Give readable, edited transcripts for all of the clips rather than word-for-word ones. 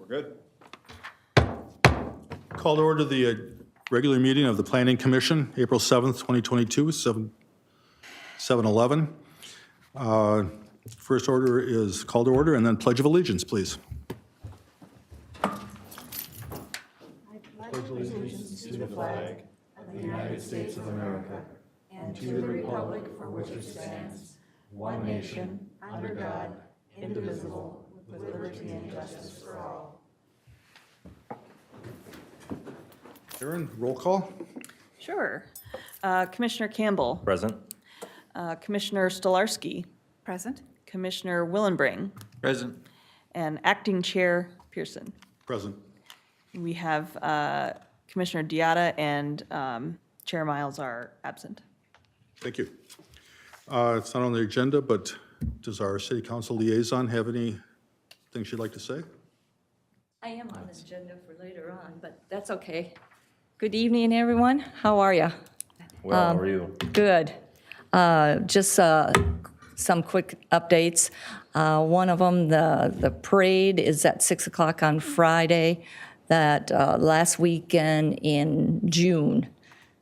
Good. Call to order the regular meeting of the Planning Commission, April 7th, 2022, 7:11. First order is call to order, and then Pledge of Allegiance, please. Aaron, roll call. Sure. Commissioner Campbell. Present. Commissioner Stolarski. Present. Commissioner Willenbring. Present. And Acting Chair Pearson. Present. We have Commissioner Diata and Chair Miles are absent. Thank you. It's not on the agenda, but does our City Council liaison have any things she'd like to say? I am on the agenda for later on, but that's okay. Good evening, everyone. How are you? Well, how are you? Good. Just some quick updates. One of them, the parade is at 6 o'clock on Friday, that last weekend in June.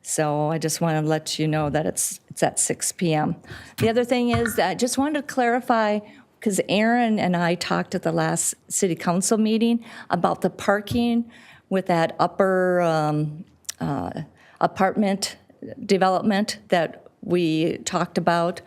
So I just want to let you know that it's at 6 p.m. The other thing is that I just wanted to clarify, because Aaron and I talked at the last city council meeting about the parking with that upper apartment development that we talked about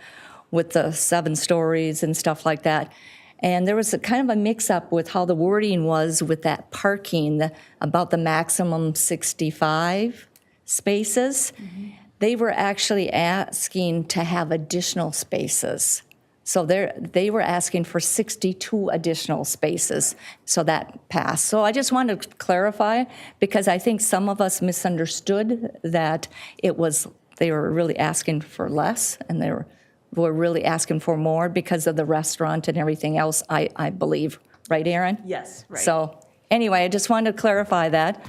with the 7 stories and stuff like that. And there was a kind of a mix-up with how the wording was with that parking, about the maximum 65 spaces. Mm-hmm. They were actually asking to have additional spaces. So they were asking for 62 additional spaces, so that passed. So I just wanted to clarify, because I think some of us misunderstood that they were really asking for less, and they were really asking for more because of the restaurant and everything else, I believe. Right, Aaron? Yes, right. So anyway, I just wanted to clarify that.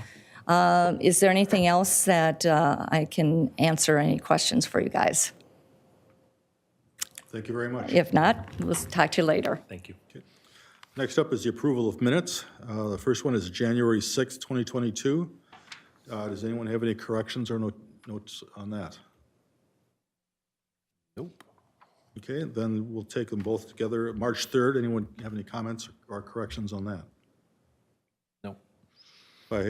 Is there anything else that I can answer any questions for you guys? Thank you very much. If not, we'll talk to you later. Thank you. Okay. Next up is the approval of minutes. The first one is January 6th, 2022. Does anyone have any corrections or notes on that? Nope. Okay, then we'll take them both together. March 3rd, anyone have any comments or corrections on that? Nope. If I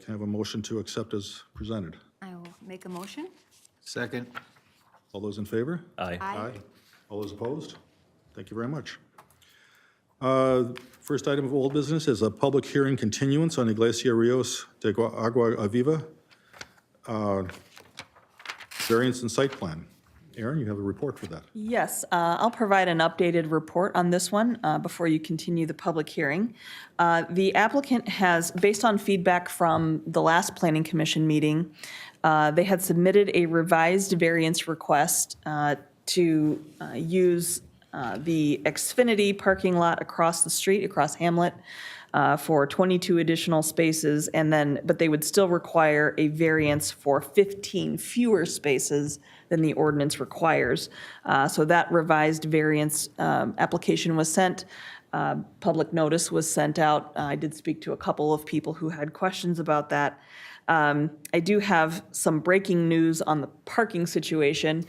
can have a motion to accept as presented. I will make a motion. Second. All those in favor? Aye. Aye. All those opposed? Thank you very much. First item of old business is a public hearing continuance on Iglesia Rios de Agua, Viva, variance and site plan. Aaron, you have a report for that. Yes, I'll provide an updated report on this one before you continue the public hearing. The applicant has, based on feedback from the last Planning Commission meeting, they had submitted a revised variance request to use the Xfinity parking lot across the street, across Hamlet, for 22 additional spaces, but they would still require a variance for 15 fewer spaces than the ordinance requires. So that revised variance application was sent. Public notice was sent out. I did speak to a couple of people who had questions about that. I do have some breaking news on the parking situation.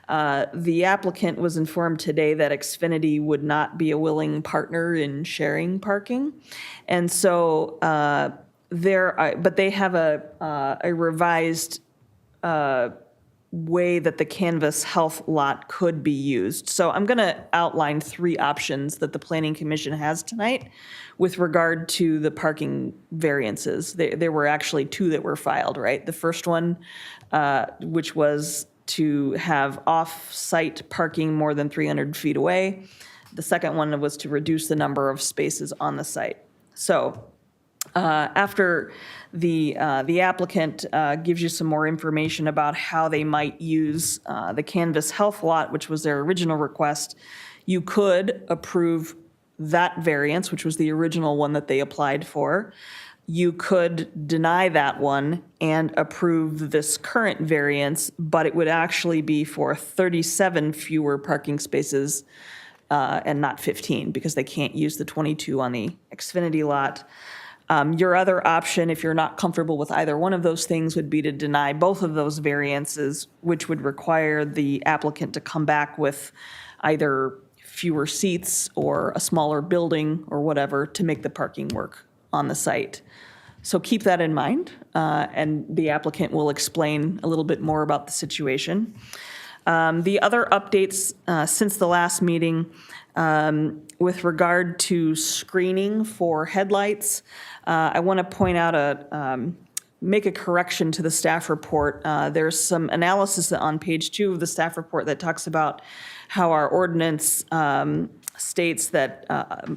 The applicant was informed today that Xfinity would not be a willing partner in sharing parking. And so but they have a revised way that the Canvas Health lot could be used. So I'm going to outline 3 options that the Planning Commission has tonight with regard to the parking variances. There were actually 2 that were filed, right? The first one, which was to have off-site parking more than 300 feet away. The second one was to reduce the number of spaces on the site. So after the applicant gives you some more information about how they might use the Canvas Health lot, which was their original request, you could approve that variance, which was the original one that they applied for. You could deny that one and approve this current variance, but it would actually be for 37 fewer parking spaces and not 15, because they can't use the 22 on the Xfinity lot. Your other option, if you're not comfortable with either one of those things, would be to deny both of those variances, which would require the applicant to come back with either fewer seats or a smaller building or whatever to make the parking work on the site. So keep that in mind, and the applicant will explain a little bit more about the situation. The other updates since the last meeting, with regard to screening for headlights, I want to point out make a correction to the staff report. There's some analysis on page 2 of the staff report that talks about how our ordinance states that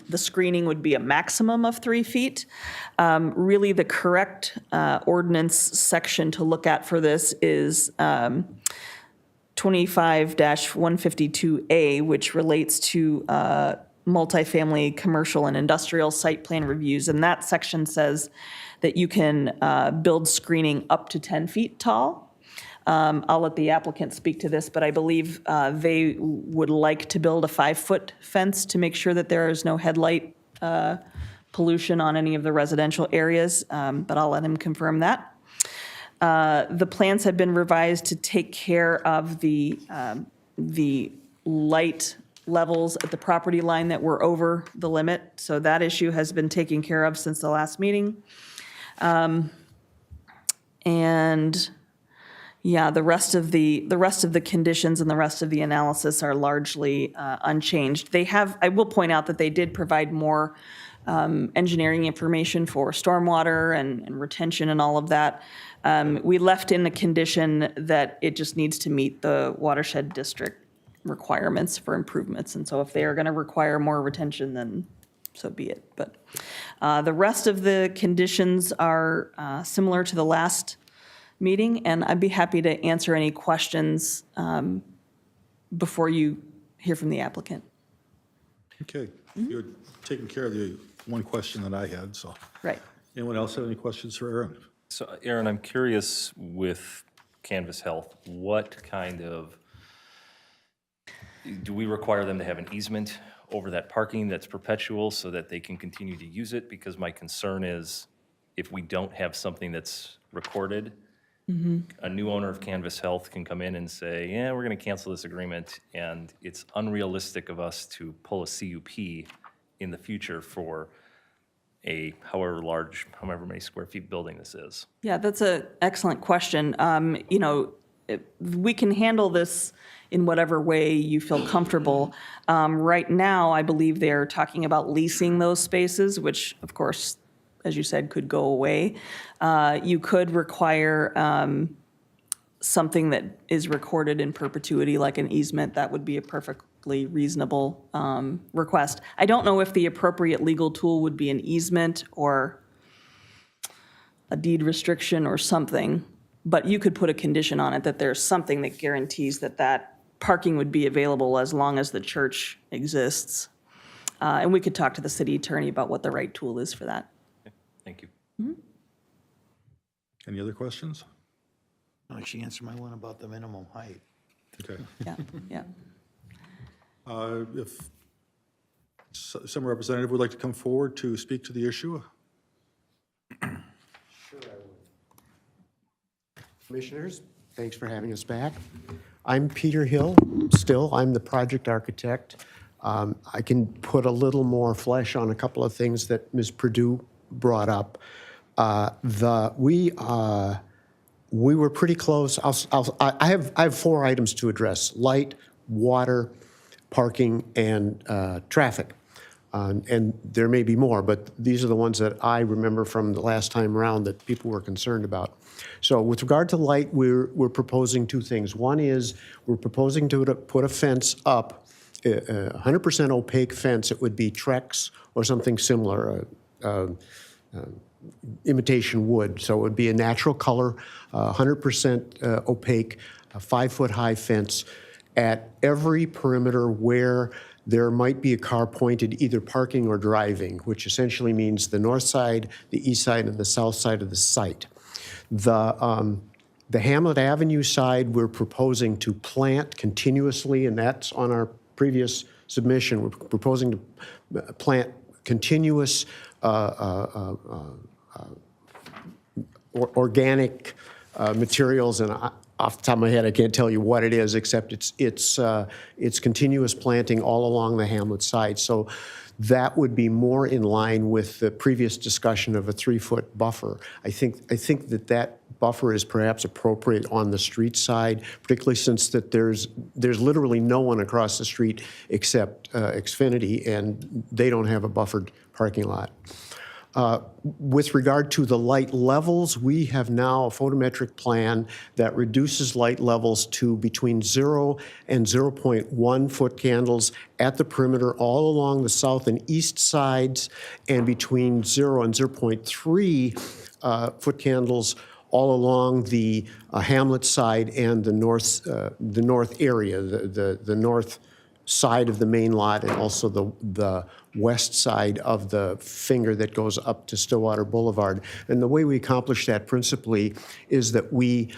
the screening would be a maximum of 3 feet. Really, the correct ordinance section to look at for this is 25-152A, which relates to multifamily, commercial, and industrial site plan reviews. And that section says that you can build screening up to 10 feet tall. I'll let the applicant speak to this, but I believe they would like to build a 5-foot fence to make sure that there is no headlight pollution on any of the residential areas, but I'll let him confirm that. The plans have been revised to take care of the light levels at the property line that were over the limit. So that issue has been taken care of since the last meeting. And yeah, the rest of the conditions and the rest of the analysis are largely unchanged. I will point out that they did provide more engineering information for stormwater and retention and all of that. We left in the condition that it just needs to meet the watershed district requirements for improvements. And so if they are going to require more retention, then so be it. But the rest of the conditions are similar to the last meeting, and I'd be happy to answer any questions before you hear from the applicant. Okay. You're taking care of the one question that I had, so. Right. Anyone else have any questions for Aaron? So Aaron, I'm curious with Canvas Health, what kind of, do we require them to have an easement over that parking that's perpetual so that they can continue to use it? Because my concern is if we don't have something that's recorded, a new owner of Canvas Health can come in and say, yeah, we're going to cancel this agreement, and it's unrealistic of us to pull a CUP in the future for a however large, however many square feet building this is. Yeah, that's an excellent question. We can handle this in whatever way you feel comfortable. Right now, I believe they're talking about leasing those spaces, which, of course, as you said, could go away. You could require something that is recorded in perpetuity, like an easement. That would be a perfectly reasonable request. I don't know if the appropriate legal tool would be an easement or a deed restriction or something, but you could put a condition on it that there's something that guarantees that that parking would be available as long as the church exists. And we could talk to the city attorney about what the right tool is for that. Thank you. Any other questions? No, she answered my one about the minimum height. Okay. Yeah, yeah. If some representative would like to come forward to speak to the issue? Commissioners, thanks for having us back. I'm Peter Hill, I'm the project architect. I can put a little more flesh on a couple of things that Ms. Perdue brought up. We were pretty close. I have 4 items to address: light, water, parking, and traffic. And there may be more, but these are the ones that I remember from the last time around that people were concerned about. So with regard to light, we're proposing 2 things. One is we're proposing to put a fence up, 100% opaque fence. It would be Trex or something similar, imitation wood. So it would be a natural color, 100% opaque, a 5-foot-high fence at every perimeter where there might be a car pointed either parking or driving, which essentially means the north side, the east side, and the south side of the site. The Hamlet Avenue side, we're proposing to plant continuously, and that's on our previous submission. We're proposing to plant continuous organic materials, and off the top of my head, I can't tell you what it is, except it's continuous planting all along the hamlet side. So that would be more in line with the previous discussion of a 3-foot buffer. I think that buffer is perhaps appropriate on the street side, particularly since that there's literally no one across the street except Xfinity, and they don't have a buffered parking lot. With regard to the light levels, we have now a photometric plan that reduces light levels to between 0 and 0.1 foot candles at the perimeter all along the south and east sides, and between 0 and 0.3 foot candles all along the hamlet side and the north area, the north side of the main lot, and also the west side of the finger that goes up to Stillwater Boulevard. And the way we accomplish that principally is that we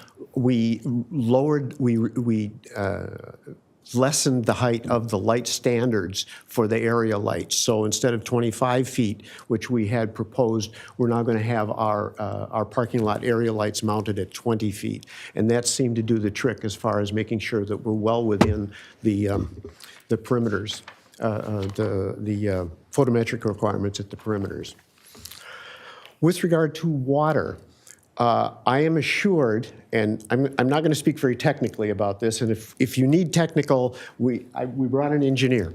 lessened the height of the light standards for the area lights. So instead of 25 feet, which we had proposed, we're now going to have our parking lot area lights mounted at 20 feet. And that seemed to do the trick as far as making sure that we're well within the perimeters, the photometric requirements at the perimeters. With regard to water, I am assured, and I'm not going to speak very technically about this, and if you need technical, we brought an engineer.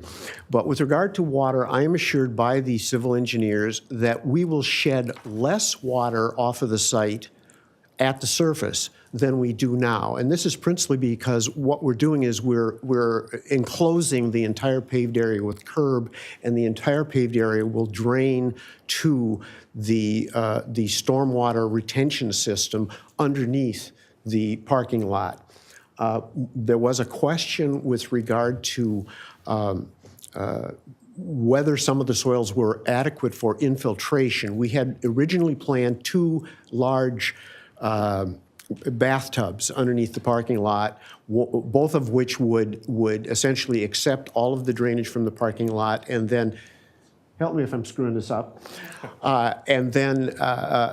But with regard to water, I am assured by the civil engineers that we will shed less water off of the site at the surface than we do now. And this is principally because what we're doing is we're enclosing the entire paved area with curb, and the entire paved area will drain to the stormwater retention system underneath the parking lot. There was a question with regard to whether some of the soils were adequate for infiltration. We had originally planned 2 large bathtubs underneath the parking lot, both of which would essentially accept all of the drainage from the parking lot, and then, help me if I'm screwing this up, and then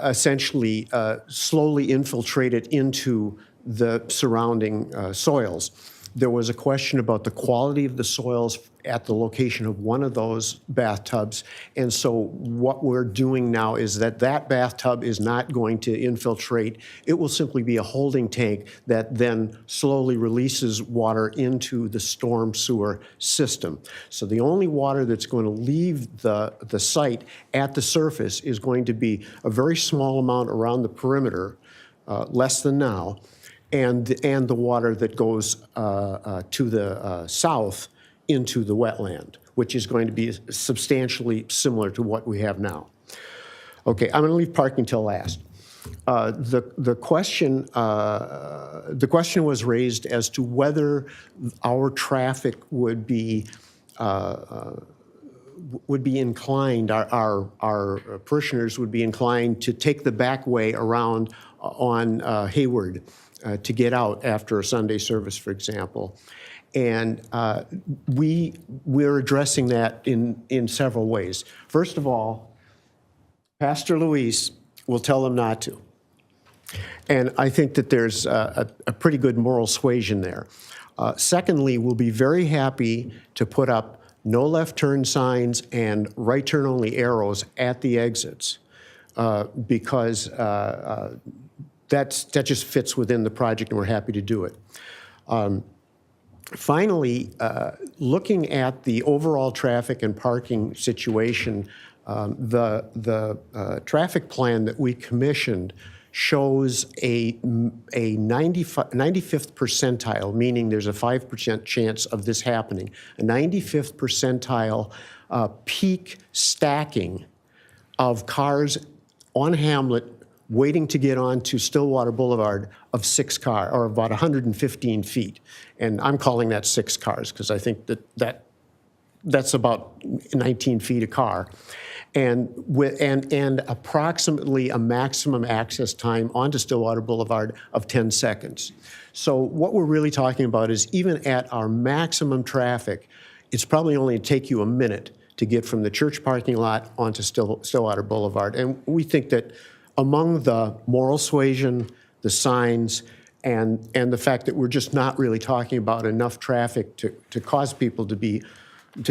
essentially slowly infiltrate it into the surrounding soils. There was a question about the quality of the soils at the location of one of those bathtubs, and so what we're doing now is that bathtub is not going to infiltrate. It will simply be a holding tank that then slowly releases water into the storm sewer system. So the only water that's going to leave the site at the surface is going to be a very small amount around the perimeter, less than now, and the water that goes to the south into the wetland, which is going to be substantially similar to what we have now. Okay, I'm going to leave parking till last. The question was raised as to whether our traffic would be inclined, our parishioners would be inclined to take the back way around on Hayward to get out after a Sunday service, for example. And we're addressing that in several ways. First of all, Pastor Luis will tell them not to. And I think that there's a pretty good moral suasion there. Secondly, we'll be very happy to put up no left turn signs and right turn only arrows at the exits because that just fits within the project, and we're happy to do it. Finally, looking at the overall traffic and parking situation, the traffic plan that we commissioned shows a 95th percentile, meaning there's a 5% chance of this happening, a 95th percentile peak stacking of cars on Hamlet waiting to get onto Stillwater Boulevard of 6 cars, or about 115 feet. And I'm calling that 6 cars because I think that's about 19 feet a car. And approximately a maximum access time onto Stillwater Boulevard of 10 seconds. So what we're really talking about is even at our maximum traffic, it's probably only take you a minute to get from the church parking lot onto Stillwater Boulevard. And we think that among the moral suasion, the signs, and the fact that we're just not really talking about enough traffic to cause people to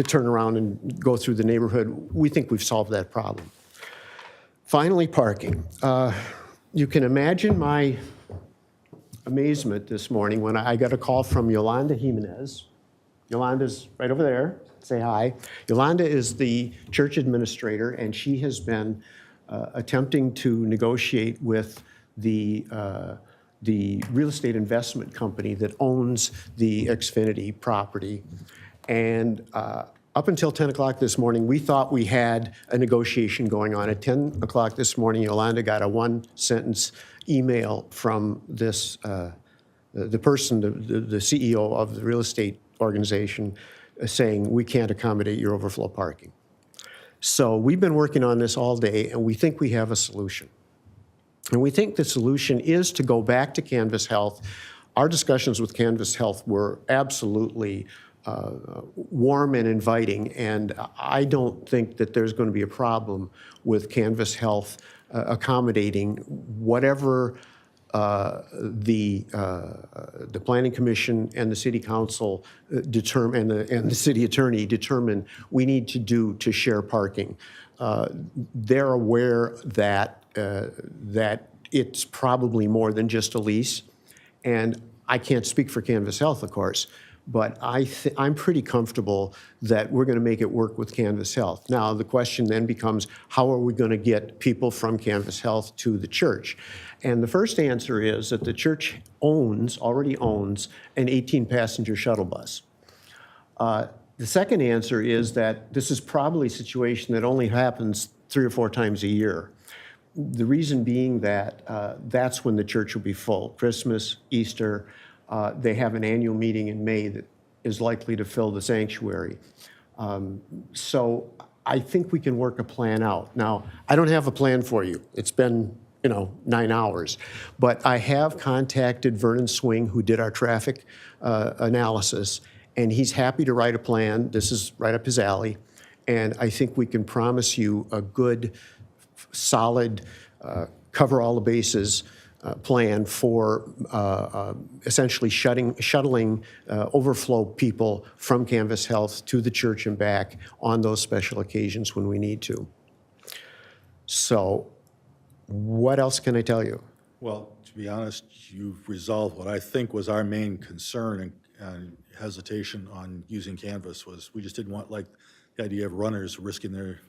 turn around and go through the neighborhood, we think we've solved that problem. Finally, parking. You can imagine my amazement this morning when I got a call from Yolanda Jimenez. Yolanda's right over there. Say hi. Yolanda is the church administrator, and she has been attempting to negotiate with the real estate investment company that owns the Xfinity property. And up until 10 o'clock this morning, we thought we had a negotiation going on. At 10 o'clock this morning, Yolanda got a one-sentence email from this, the person, the CEO of the real estate organization, saying, we can't accommodate your overflow parking. So we've been working on this all day, and we think we have a solution. And we think the solution is to go back to Canvas Health. Our discussions with Canvas Health were absolutely warm and inviting, and I don't think that there's going to be a problem with Canvas Health accommodating whatever the Planning Commission and the City Council determine, and the City Attorney determine we need to do to share parking. They're aware that that it's probably more than just a lease, and I can't speak for Canvas Health, of course, but I'm pretty comfortable that we're going to make it work with Canvas Health. Now, the question then becomes, how are we going to get people from Canvas Health to the church? And the first answer is that the church already owns an 18-passenger shuttle bus. The second answer is that this is probably a situation that only happens 3 or 4 times a year. The reason being that that's when the church will be full. Christmas, Easter, they have an annual meeting in May that is likely to fill the sanctuary. So I think we can work a plan out. Now, I don't have a plan for you. It's been 9 hours. But I have contacted Vernon Swing, who did our traffic analysis, and he's happy to write a plan. This is right up his alley. And I think we can promise you a good, solid, cover all the bases plan for essentially shuttling overflow people from Canvas Health to the church and back on those special occasions when we need to. So what else can I tell you? Well, to be honest, you've resolved what I think was our main concern and hesitation on using Canvas. Was we just didn't want the idea of runners risking their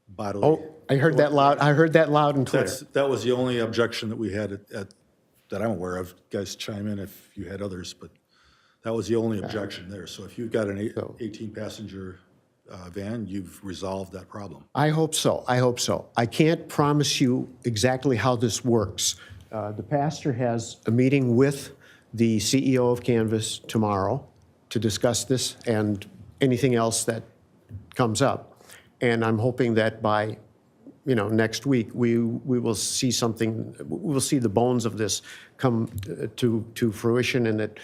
bodily. Oh, I heard that loud. I heard that loud and clear. That was the only objection that we had that I'm aware of. Guys, chime in if you had others, but that was the only objection there. So if you've got an 18-passenger van, you've resolved that problem. I hope so. I hope so. I can't promise you exactly how this works. The pastor has a meeting with the CEO of Canvas tomorrow to discuss this and anything else that comes up. And I'm hoping that by next week, we will see something, we will see the bones of this come to fruition, and that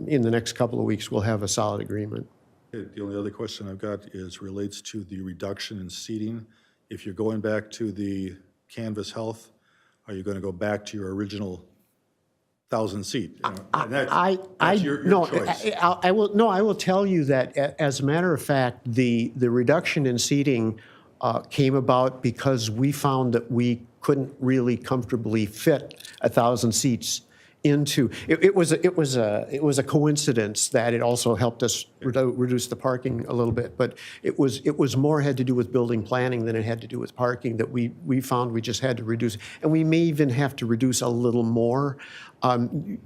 in the next couple of weeks, we'll have a solid agreement. Okay, the only other question I've got relates to the reduction in seating. If you're going back to the Canvas Health, are you going to go back to your original 1,000-seat? That's your choice. I will tell you that as a matter of fact, the reduction in seating came about because we found that we couldn't really comfortably fit 1,000 seats into. It was a coincidence that it also helped us reduce the parking a little bit, but it was more had to do with building planning than it had to do with parking, that we found we just had to reduce, and we may even have to reduce a little more. When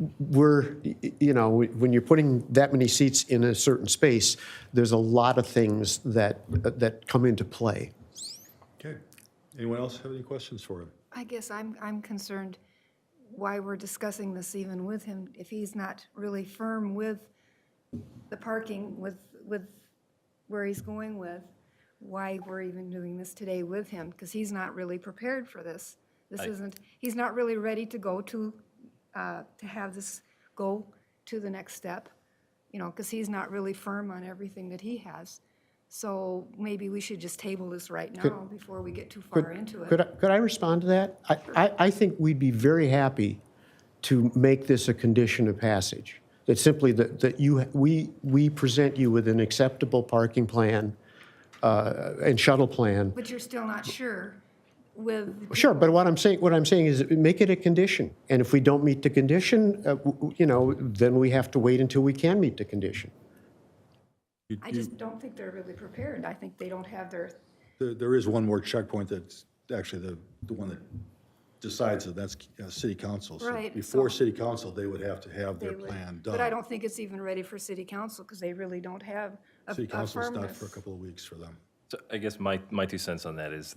you're putting that many seats in a certain space, there's a lot of things that come into play. Okay. Anyone else have any questions for him? I guess I'm concerned why we're discussing this even with him if he's not really firm with the parking, with where he's going with, why we're even doing this today with him, because he's not really prepared for this. He's not really ready to go to have this go to the next step, because he's not really firm on everything that he has. So maybe we should just table this right now before we get too far into it. Could I respond to that? I think we'd be very happy to make this a condition of passage. That simply we present you with an acceptable parking plan and shuttle plan. But you're still not sure with. Sure, but what I'm saying is make it a condition. And if we don't meet the condition, then we have to wait until we can meet the condition. I just don't think they're really prepared. I think they don't have their, There is one more checkpoint that's actually the one that decides that, that's city council. So Right, before so- city council, they would have to have they their would. plan done. But I don't think it's even ready for city council because they really don't have a City council's not firmness. for a couple of weeks for them. So I guess my 2 cents on that is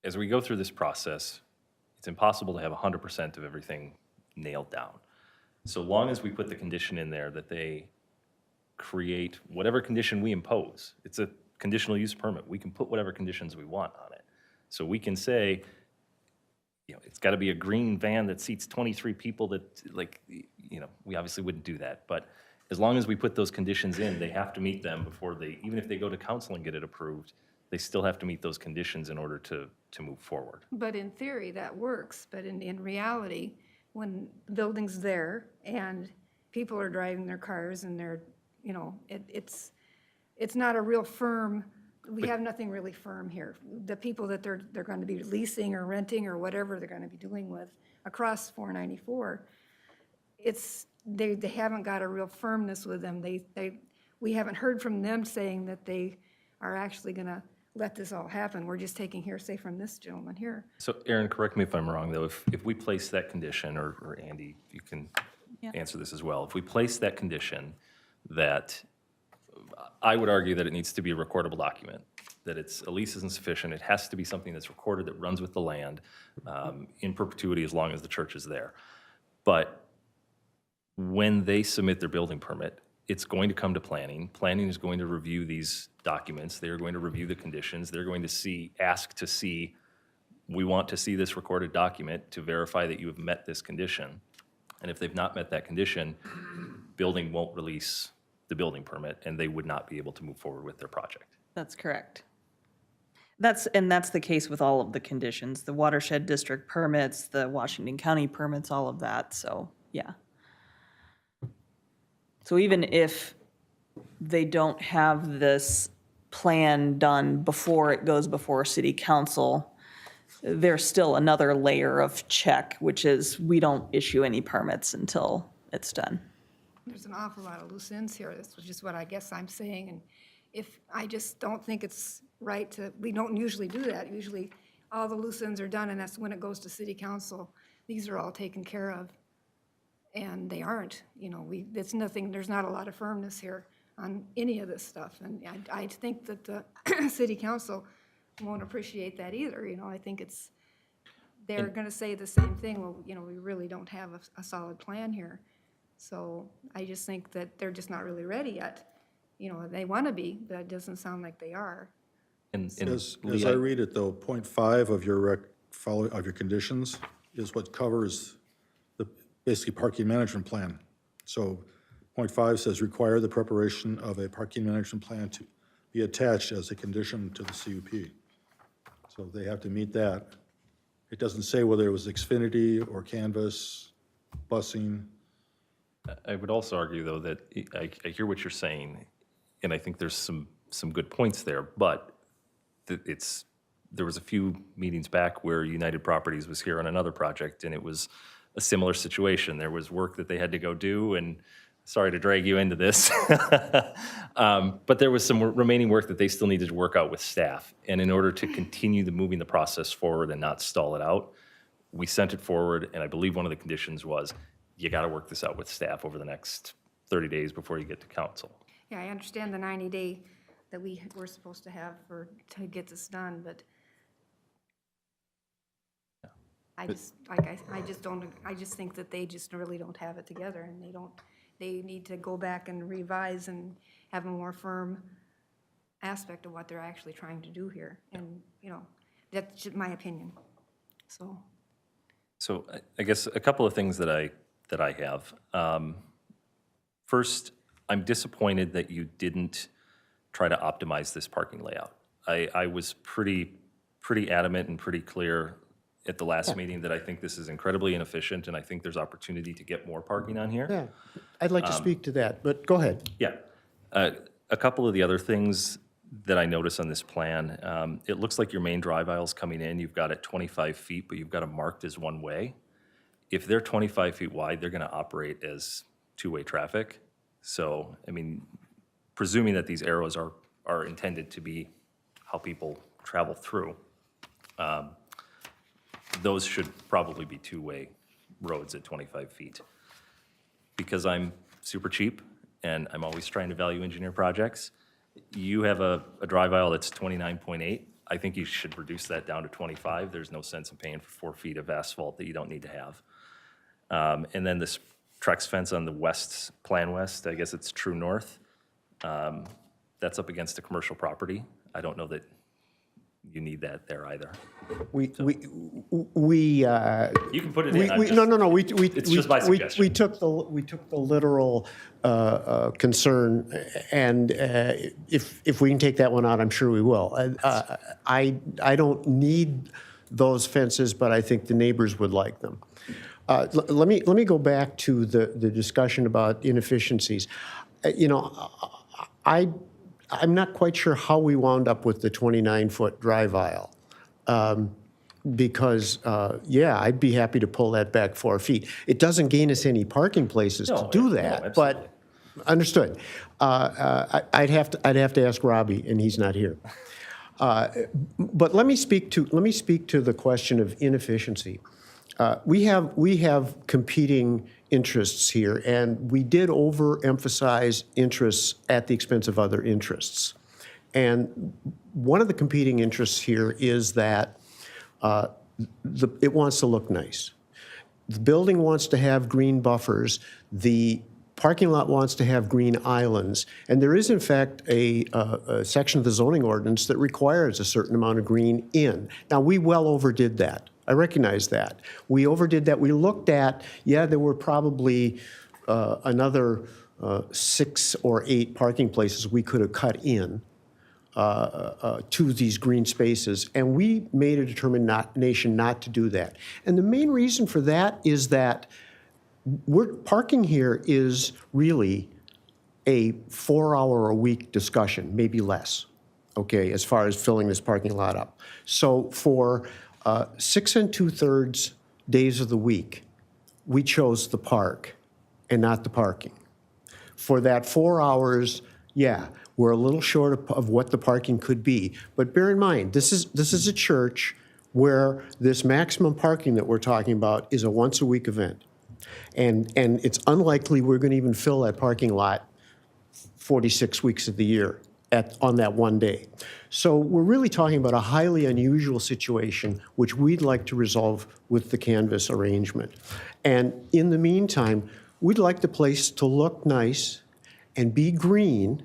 as we go through this process, it's impossible to have 100% of everything nailed down. So long as we put the condition in there that they create whatever condition we impose, it's a conditional use permit. We can put whatever conditions we want on it. So we can say, it's got to be a green van that seats 23 people that, we obviously wouldn't do that. But as long as we put those conditions in, they have to meet them before even if they go to council and get it approved, they still have to meet those conditions in order to move forward. But in theory, that works, but in reality, when the building's there and people are driving their cars and they're, it's not a real firm, we have nothing really firm here. The people that they're going to be leasing or renting or whatever they're going to be doing with across 494, they haven't got a real firmness with them. We haven't heard from them saying that they are actually going to let this all happen. We're just taking hearsay from this gentleman here. So Aaron, correct me if I'm wrong, though, if we place that condition, or Andy, you can answer this as well. If we place that condition, that I would argue that it needs to be a recordable document, that a lease isn't sufficient. It has to be something that's recorded that runs with the land in perpetuity as long as the church is there. But when they submit their building permit, it's going to come to planning. Planning is going to review these documents. They're going to review the conditions. They're going to ask to see, we want to see this recorded document to verify that you have met this condition. And if they've not met that condition, building won't release the building permit, and they would not be able to move forward with their project. That's correct. That's the case with all of the conditions, the watershed district permits, the Washington County permits, all of that, so, yeah. So even if they don't have this plan done before it goes before city council, there's still another layer of check, which is we don't issue any permits until it's done. There's an awful lot of loose ends here. This was just what I guess I'm saying. And I just don't think it's right we don't usually do that. Usually all the loose ends are done and that's when it goes to city council. These are all taken care of. And they aren't, it's nothing, there's not a lot of firmness here on any of this stuff. And I think that the city council won't appreciate that either. I think they're going to say the same thing. Well, we really don't have a solid plan here. So I just think that they're just not really ready yet. They want to be, but it doesn't sound like they are. And As Lee, I read it, though, point 5 of your conditions is what covers the basically parking management plan. So point 5 says require the preparation of a parking management plan to be attached as a condition to the CUP. So they have to meet that. It doesn't say whether it was Xfinity or Canvas, busing. I would also argue, though, that I hear what you're saying, and I think there's some good points there, but there was a few meetings back where United Properties was here on another project, and it was a similar situation. There was work that they had to go do, and sorry to drag you into this, but there was some remaining work that they still needed to work out with staff. And in order to continue moving the process forward and not stall it out, we sent it forward, and I believe one of the conditions was, you got to work this out with staff over the next 30 days before you get to council. Yeah, I understand the 90-day that we were supposed to have to get this done, but I just think that they just really don't have it together, and they need to go back and revise and have a more firm aspect of what they're actually trying to do here. And, that's just my opinion, so. So I guess a couple of things that I have. First, I'm disappointed that you didn't try to optimize this parking layout. I was pretty adamant and pretty clear at the last meeting that I think this is incredibly inefficient, and I think there's opportunity to get more parking on here. Yeah, I'd like to speak to that, but go ahead. Yeah. A couple of the other things that I notice on this plan, it looks like your main drive aisle's coming in, you've got it 25 feet, but you've got it marked as one way. If they're 25 feet wide, they're gonna operate as two-way traffic. So, I mean, presuming that these arrows are intended to be how people travel through, those should probably be two-way roads at 25 feet. Because I'm super cheap and I'm always trying to value engineer projects, you have a drive aisle that's 29.8. I think you should reduce that down to 25. There's no sense in paying for 4 feet of asphalt that you don't need to have. And then this Trex fence on the west, Plan West, I guess it's true north, that's up against a commercial property. I don't know that you need that there either. We You can put it in. It's just my suggestion. we took the literal concern, and if we can take that one out, I'm sure we will. I don't need those fences, but I think the neighbors would like them. Let me go back to the discussion about inefficiencies. You know, I'm not quite sure how we wound up with the 29-foot drive aisle. Because, yeah, I'd be happy to pull that back 4 feet. It doesn't gain us any parking places to do that, but, understood. I'd have to ask Robbie, and he's not here. But let me speak to the question of inefficiency. We have competing interests here, and we did overemphasize interests at the expense of other interests. And one of the competing interests here is that it wants to look nice. The building wants to have green buffers. The parking lot wants to have green islands. And there is, in fact, a section of the zoning ordinance that requires a certain amount of green in. Now, we well overdid that. I recognize that. We overdid that. We looked at, yeah, there were probably another 6 or 8 parking places we could have cut in to these green spaces, and we made a determination not to do that. And the main reason for that is that parking here is really a 4-hour-a-week discussion, maybe less, okay, as far as filling this parking lot up. So for 6 2/3 days of the week, we chose the park and not the parking. For that 4 hours, yeah, we're a little short of what the parking could be. But bear in mind, this is a church where this maximum parking that we're talking about is a once-a-week event. And it's unlikely we're going to even fill that parking lot 46 weeks of the year on that one day. So we're really talking about a highly unusual situation, which we'd like to resolve with the canvas arrangement. And in the meantime, we'd like the place to look nice and be green.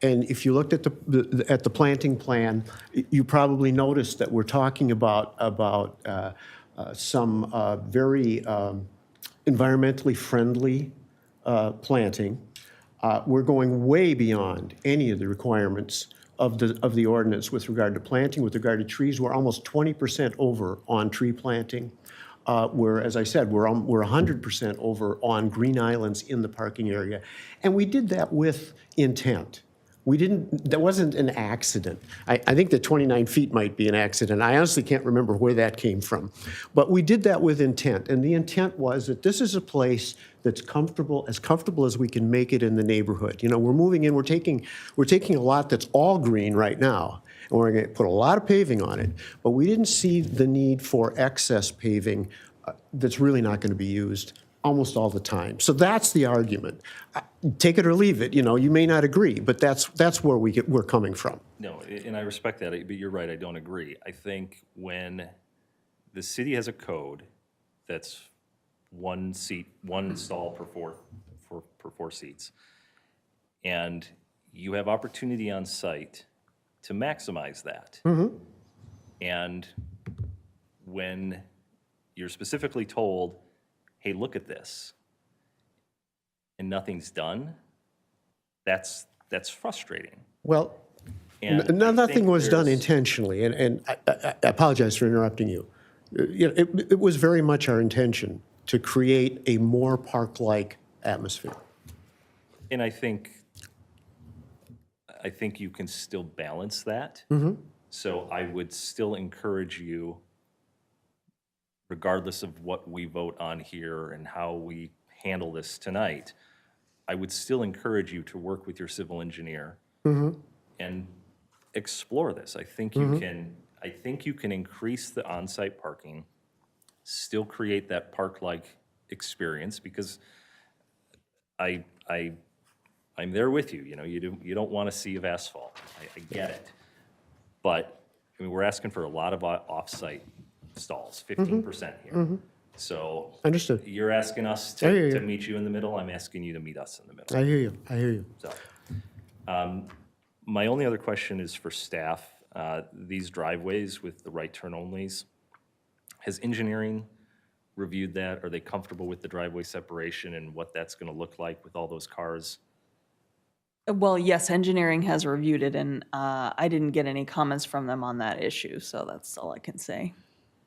And if you looked at the planting plan, you probably noticed that we're talking about some very environmentally friendly planting. We're going way beyond any of the requirements of the ordinance with regard to planting, with regard to trees. We're almost 20% over on tree planting. Where, as I said, we're 100% over on green islands in the parking area. And we did that with intent. That wasn't an accident. I think that 29 feet might be an accident. I honestly can't remember where that came from. But we did that with intent. And the intent was that this is a place that's as comfortable as we can make it in the neighborhood. You know, we're moving in, we're taking a lot that's all green right now, and we're going to put a lot of paving on it. But we didn't see the need for excess paving that's really not going to be used almost all the time. So that's the argument. Take it or leave it. You know, you may not agree, but that's where we're coming from. No, and I respect that, but you're right, I don't agree. I think when the city has a code that's one stall per four seats, and you have opportunity on site to maximize that. Mm-hmm. And when you're specifically told, hey, look at this, and nothing's done, that's frustrating. Well, And No, I nothing think was done there's- intentionally, and I apologize for interrupting you. You know, it was very much our intention to create a more park-like atmosphere. And I think you can still balance that. So I would still encourage you, regardless of what we vote on here and how we handle this tonight, I would still encourage you to work with your civil engineer and explore this. I think you can increase the on-site parking, still create that park-like experience, because I'm there with you, you know, you don't want a sea of asphalt. I get it. But, I mean, we're asking for a lot of off-site stalls, 15% here. So. Understood. You're asking us I hear you. to meet you in the middle, I'm asking you to meet us in the middle. I hear you, I hear you. So, my only other question is for staff. These driveways with the right turn onlys, has engineering reviewed that? Are they comfortable with the driveway separation and what that's going to look like with all those cars? Well, yes, engineering has reviewed it, and I didn't get any comments from them on that issue, so that's all I can say.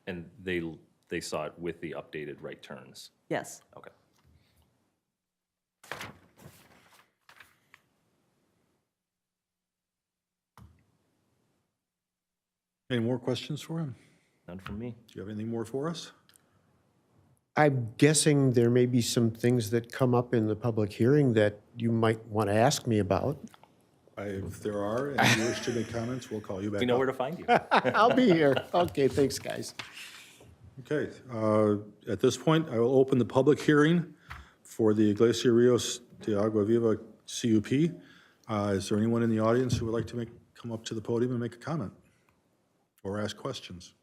And they saw it with the updated right turns? Yes. Okay. Any more questions for him? None from me. Do you have anything more for us? I'm guessing there may be some things that come up in the public hearing that you might want to ask me about. If there are, and you wish to make comments, we'll call you back We know up. where to find you. I'll be here. Okay, thanks, guys. Okay, at this point, I will open the public hearing for the Iglesia Rios de Agua Viva CUP. Is there anyone in the audience who would like to come up to the podium and make a comment or ask questions?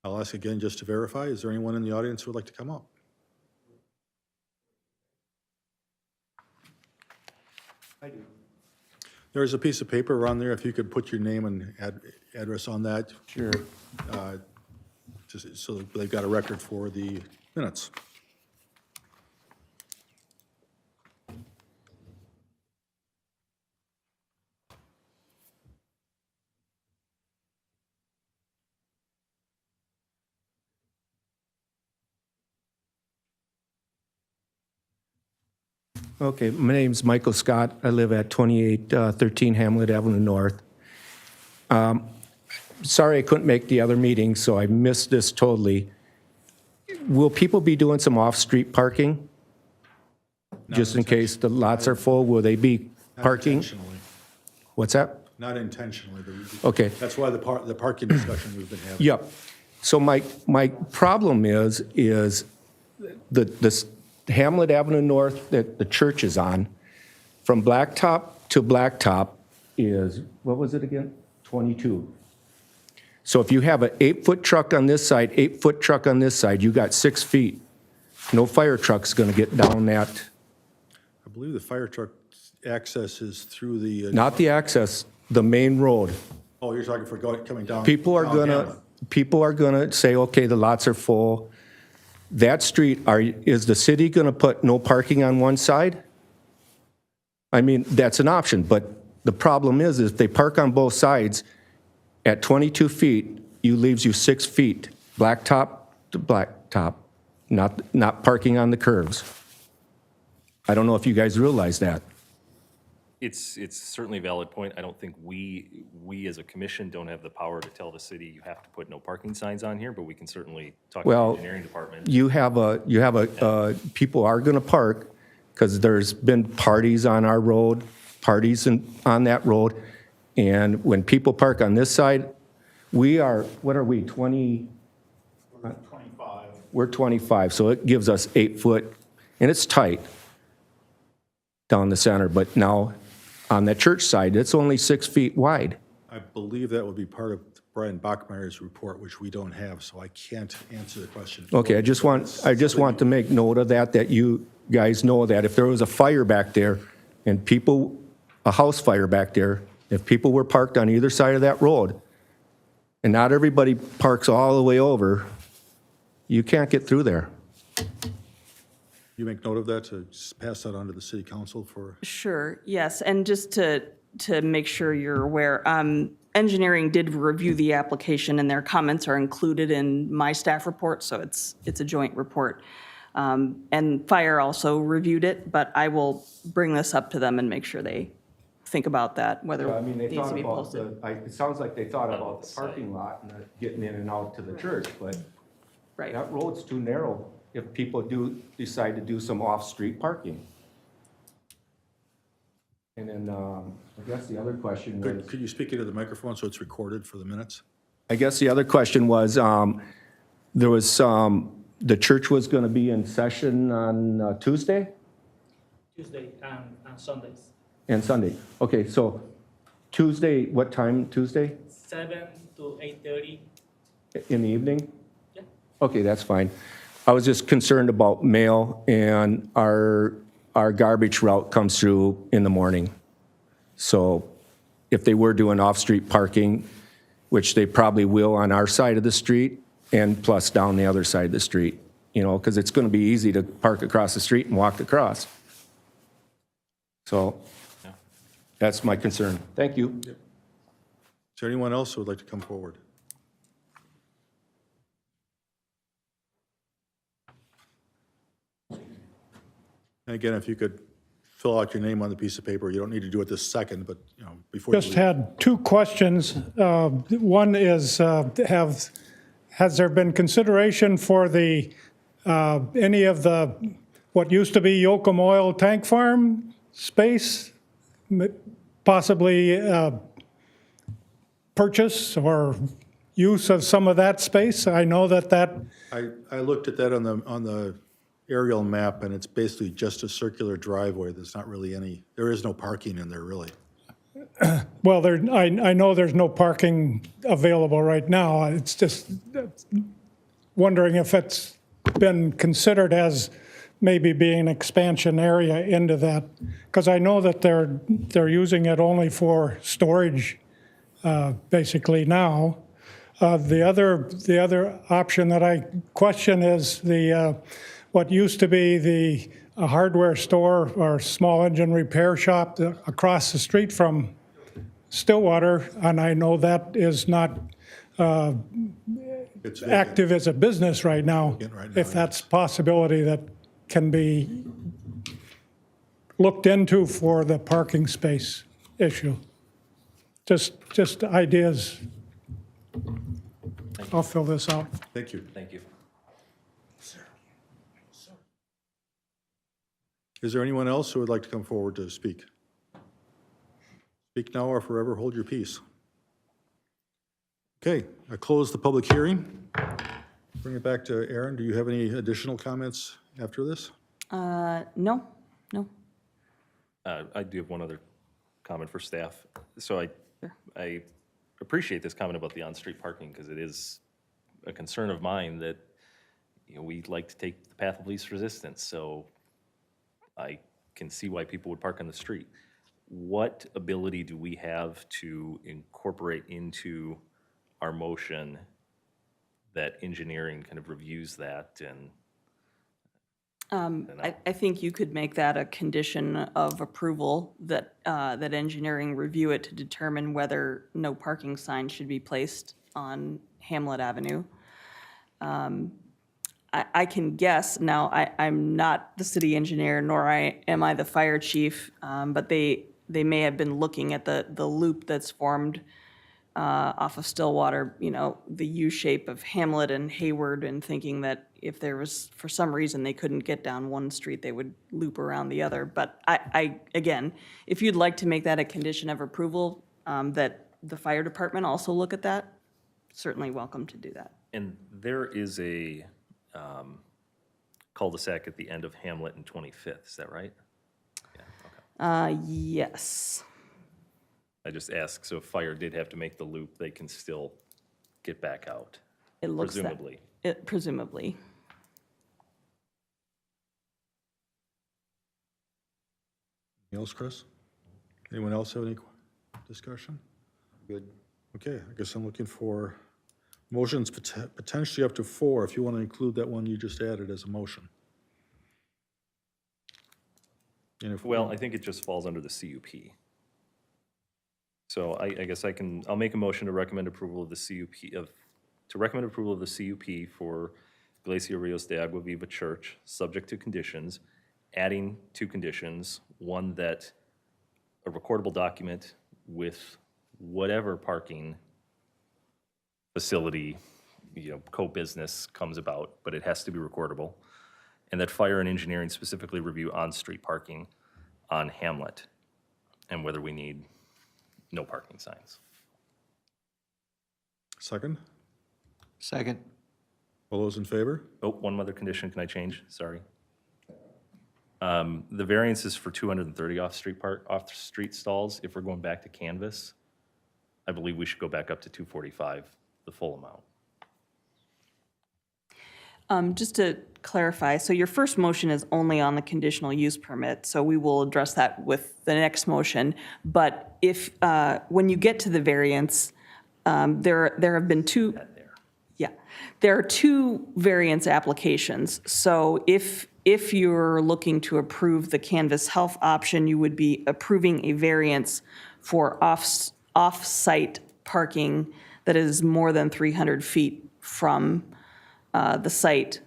I'll ask again just to verify. Is there anyone in the audience who would like to come up? I do. There's a piece of paper around there. If you could put your name and address on that. Sure. Just so that they've got a record for the minutes. Okay, my name's Michael Scott. I live at 2813 Hamlet Avenue North. Sorry I couldn't make the other meeting, so I missed this totally. Will people be doing some off-street parking? Just in case the lots are full, will they be Not parking? intentionally. What's that? Not intentionally. Okay. That's why the parking discussion we've been having. Yep. So my problem is this Hamlet Avenue North that the church is on, from blacktop to blacktop is, what was it again? 22. So if you have an 8-foot truck on this side, 8-foot truck on this side, you got 6 feet. No fire truck's gonna get down that, I believe the fire truck access is through the. not the access, the main road. Oh, you're talking for coming down. People are down Hamlet. gonna say, okay, the lots are full. That street, is the city gonna put no parking on one side? I mean, that's an option, but the problem is if they park on both sides, at 22 feet, leaves you 6 feet, blacktop to blacktop, not parking on the curves. I don't know if you guys realize that. It's certainly a valid point. I don't think we as a commission don't have the power to tell the city you have to put no parking signs on here, but we can certainly talk to the Well, engineering department. People are gonna park, because there's been parties on our road, on that road, and when people park on this side, what are we, 20? 25. We're 25, so it gives us 8 foot, and it's tight down the center, but now on the church side, it's only 6 feet wide. I believe that would be part of Brian Bachmeier's report, which we don't have, so I can't answer the question. Okay, I just want to make note of that you guys know that if there was a fire back there and a house fire back there, if people were parked on either side of that road, and not everybody parks all the way over, you can't get through there. You make note of that to pass that on to the city council for, Sure, yes, and just to to make sure you're aware, engineering did review the application, and their comments are included in my staff report, so it's a joint report. And fire also reviewed it, but I will bring this up to them and make sure they think about that, whether I mean, they it needs thought to be about posted. it sounds like they thought about the parking lot and getting in and out to the church, but Right. that road's too narrow if people do decide to do some off-street parking. And then, I guess the other question was. Could you speak into the microphone so it's recorded for the minutes? I guess the other question was, there was, the church was gonna be in session on Tuesday Tuesday and Sundays, and Sunday. Okay, so Tuesday, what time Tuesday? 7 to 8:30. In the evening? Yeah. Okay, that's fine. I was just concerned about mail, and our garbage route comes through in the morning. So if they were doing off-street parking, which they probably will on our side of the street, and plus down the other side of the street, you know, because it's going to be easy to park across the street and walk across. So that's my concern. Thank you. Is there anyone else who would like to come forward? And again, if you could fill out your name on the piece of paper, you don't need to do it this second, but, you know, before you Just leave. had two questions. One is, has there been consideration for the, any of the, what used to be Yoakum Oil Tank Farm space? Possibly purchase or use of some of that space? I know that I looked at that on the aerial map, and it's basically just a circular driveway. There's not really any, there is no parking in there, really. well, I know there's no parking available right now. It's just wondering if it's been considered as maybe being an expansion area into that, because I know that they're using it only for storage, basically now. The other option that I question is the what used to be a hardware store or small engine repair shop across the street from Stillwater, and I know that is not It's vacant. active as a business right now. Vacant right now, If that's a possibility that can be looked into for the parking space issue. Just ideas. I'll fill this out. Thank you. Thank you. Is there anyone else who would like to come forward to speak? Speak now or forever hold your peace. Okay, I close the public hearing. Bring it back to Aaron. Do you have any additional comments after this? No. I do have one other comment for staff. So I appreciate this comment about the on-street parking, because it is a concern of mine that, you know, we like to take the path of least resistance. So I can see why people would park on the street. What ability do we have to incorporate into our motion that engineering kind of reviews that and? I think you could make that a condition of approval, that engineering review it to determine whether no parking sign should be placed on Hamlet Avenue. I can guess, now, I'm not the city engineer, nor am I the fire chief, but they may have been looking at the loop that's formed off of Stillwater, you know, the U shape of Hamlet and Hayward, and thinking that if there was, for some reason, they couldn't get down one street, they would loop around the other. But again, if you'd like to make that a condition of approval, that the fire department also look at that, certainly welcome to do that. And there is a cul-de-sac at the end of Hamlet and 25th, is that right? Yes. I just ask, so if fire did have to make the loop, they can still get back out, It looks that- presumably. Presumably. Anything else, Chris? Anyone else have any discussion? Good. Okay, I guess I'm looking for motions potentially up to 4, if you want to include that one you just added as a motion. And if, Well, I think it just falls under the CUP. So I guess I'll make a motion to recommend approval of the CUP for Iglesia Rios de Agua Viva Church, subject to conditions, adding 2 conditions. One, that a recordable document with whatever parking facility, co-business comes about, but it has to be recordable. And that fire and engineering specifically review on-street parking on Hamlet, and whether we need no parking signs. Second? Second. All those in favor? Oh, one other condition, can I change? Sorry. The variance is for 230 off-street stalls. If we're going back to canvas, I believe we should go back up to 245, the full amount. Just to clarify, so your first motion is only on the conditional use permit, so we will address that with the next motion. But if, when you get to the variance, there have been two, there are 2 variance applications. So if you're looking to approve the Canvas Health option, you would be approving a variance for off-site parking that is more than 300 feet from the site.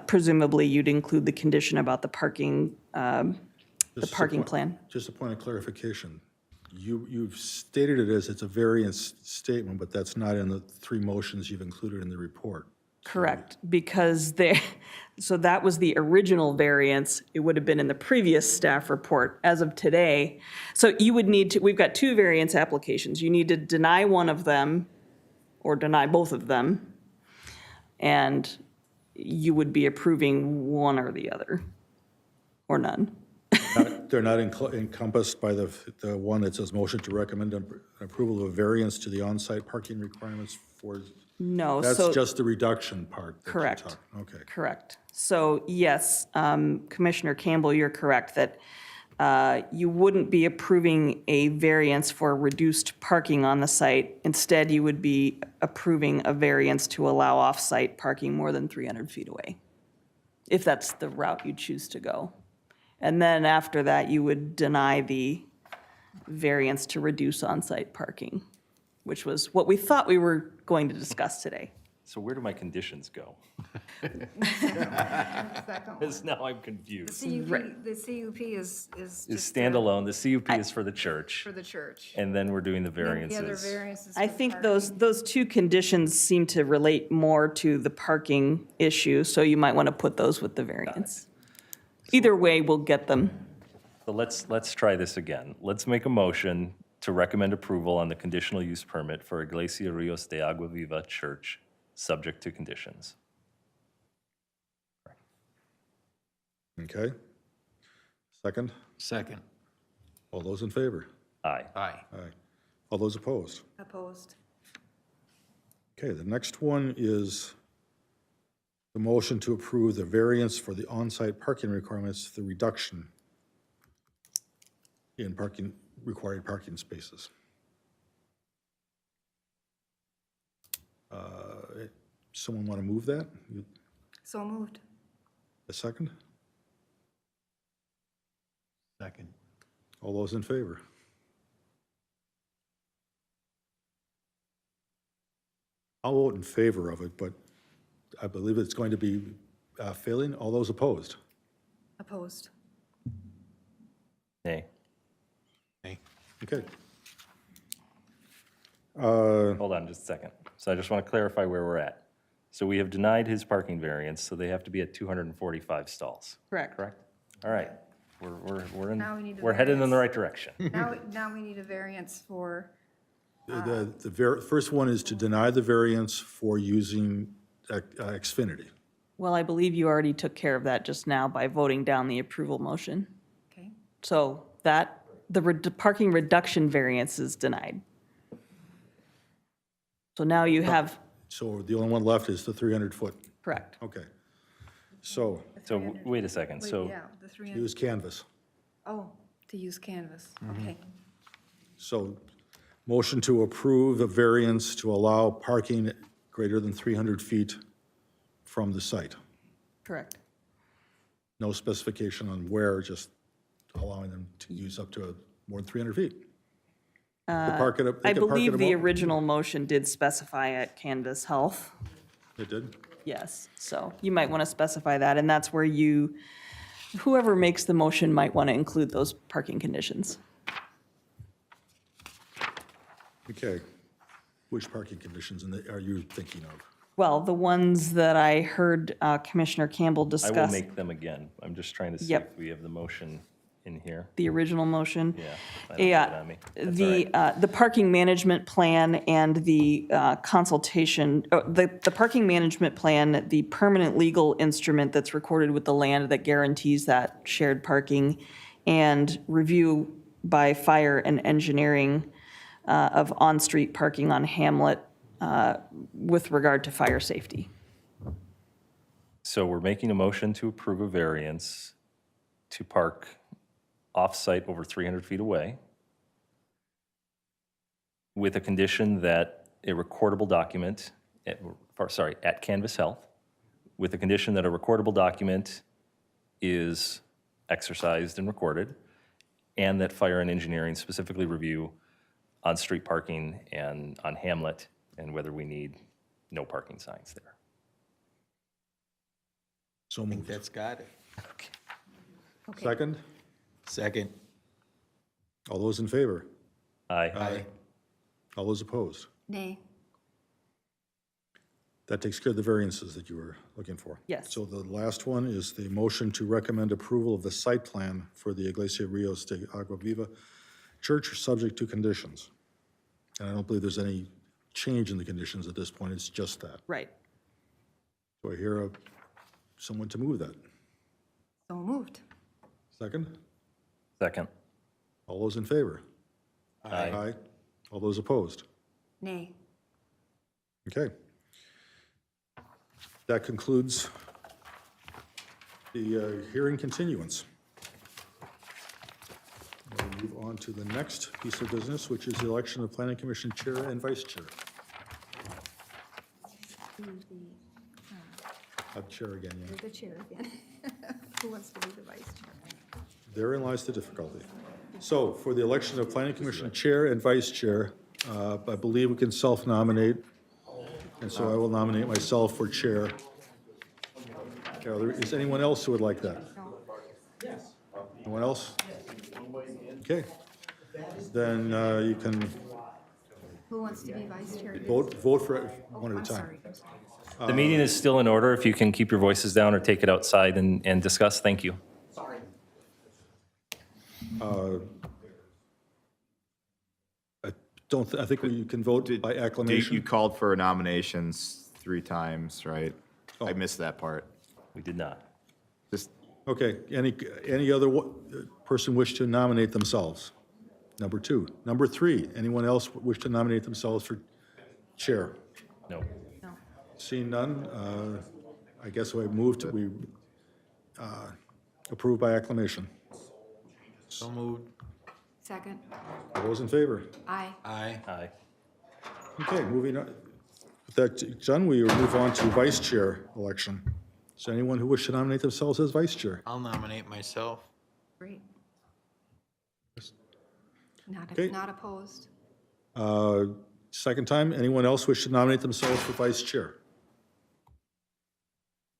Presumably, you'd include the condition about the parking plan. Just a point of clarification. You've stated it as it's a variance statement, but that's not in the 3 motions you've included in the report. Correct, because so that was the original variance. It would have been in the previous staff report as of today. So you would need to, we've got 2 variance applications. You need to deny one of them or deny both of them. And you would be approving one or the other, or none. They're not encompassed by the one that says motion to recommend approval of a variance to the on-site parking requirements for, No, that's so. just the reduction part. that you're Correct. talking- Okay. Correct. So yes, Commissioner Campbell, you're correct that you wouldn't be approving a variance for reduced parking on the site. Instead, you would be approving a variance to allow off-site parking more than 300 feet away, if that's the route you choose to go. And then after that, you would deny the variance to reduce on-site parking, which was what we thought we were going to discuss today. So where do my conditions go? Second one. Because now I'm confused. The CUP is Is just standalone, the CUP is for the church, for the church. and then we're doing the The other variances. variances. I for think parking. those 2 conditions seem to relate more to the parking issue, so you might want to put those with the variance. Either way, we'll get them. So let's try this again. Let's make a motion to recommend approval on the conditional use permit for Iglesia Rios de Agua Viva Church, subject to conditions. Okay. Second? Second. All those in favor? Aye. Aye. Aye. All those opposed? Opposed. Okay, the next one is the motion to approve the variance for the on-site parking requirements, the reduction in required parking spaces. Someone want to move that? So moved. A second? Second. All those in favor? I'll vote in favor of it, but I believe it's going to be failing. All those opposed? Opposed. Nay. Okay. Hold on just a second. So I just want to clarify where we're at. So we have denied his parking variance, so they have to be at 245 stalls. Correct. Correct? All right. We're Now we need a we're headed in the variance. right direction. Now we need a variance for, The first one is to deny the variance for using Xfinity. Well, I believe you already took care of that just now by voting down the approval motion. okay, So that, the parking reduction variance is denied. So now you have, So the only one left is the 300-foot. correct. Okay. So So wait a second. wait, So yeah, the 300, use canvas. oh, to use canvas, okay. So motion to approve the variance to allow parking greater than 300 feet from the site. Correct. No specification on where, just allowing them to use up to more than 300 feet. They could park it up- they I could park it believe the above- original motion did specify at Canvas Health. It did? Yes, so you might want to specify that, and that's where you, whoever makes the motion might want to include those parking conditions. Okay. Which parking conditions are you thinking of? Well, the ones that I heard Commissioner Campbell I discuss. will make them again. I'm just trying to see Yep. if we have the motion in here. The original motion. Yeah, I don't have it on me. That's all The parking management plan and the consultation, the parking management plan, the permanent legal instrument that's recorded with the land that guarantees that shared parking, and review by fire and engineering of on-street parking on Hamlet with regard to fire safety. So we're making a motion to approve a variance to park off-site over 300 feet away with a condition that a recordable document, at Canvas Health, with a condition that a recordable document is exercised and recorded, and that fire and engineering specifically review on-street parking and on Hamlet, and whether we need no parking signs there. So moved. That's got it. Second? Second. All those in favor? Aye. All those opposed? Nay. That takes care of the variances that you were looking for. Yes. So the last one is the motion to recommend approval of the site plan for the Iglesia Rios de Agua Viva Church, subject to conditions. And I don't believe there's any change in the conditions at this point, it's just that. Right. Do I hear someone to move that? So moved. Second? Second. All those in favor? Aye. All those opposed? Nay. Okay. That concludes the hearing continuance. We'll move on to the next piece of business, which is the election of Planning Commission Chair and Vice Chair. Chair again, yeah. You're the chair again. Who wants to be the vice chair? Therein lies the difficulty. So for the election of Planning Commission Chair and Vice Chair, I believe we can self-nominate, and so I will nominate myself for Chair. Is anyone else who would like that? Anyone else? Okay. Then you can Who wants to be vice chair? vote for it one at a I'm time. sorry. I'm sorry. The meeting is still in order. If you can keep your voices down or take it outside and discuss, thank you. I think we can vote by You acclamation. called for nominations 3 times, right? Oh. I missed that part. We did not. Just, Okay, any other person wish to nominate themselves? Number 2. Number 3, anyone else wish to nominate themselves for Chair? No. No. Seeing none, I guess we approve by acclamation. So moved. Second. All those in favor? Aye. Aye. Aye. Okay, moving on. With that done, we will move on to Vice Chair election. Is there anyone who wishes to nominate themselves as Vice Chair? I'll nominate myself. Great. Okay. Not opposed. Second time, anyone else wish to nominate themselves for Vice Chair?